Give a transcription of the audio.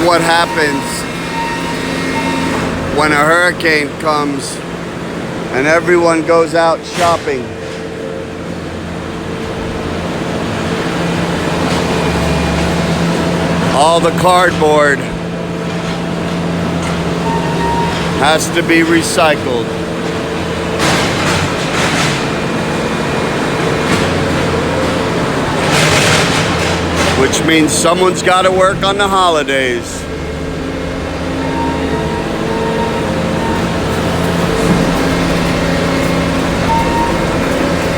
what happens when a hurricane comes and everyone goes out shopping. All the cardboard has to be recycled. Which means someone's got to work on the holidays.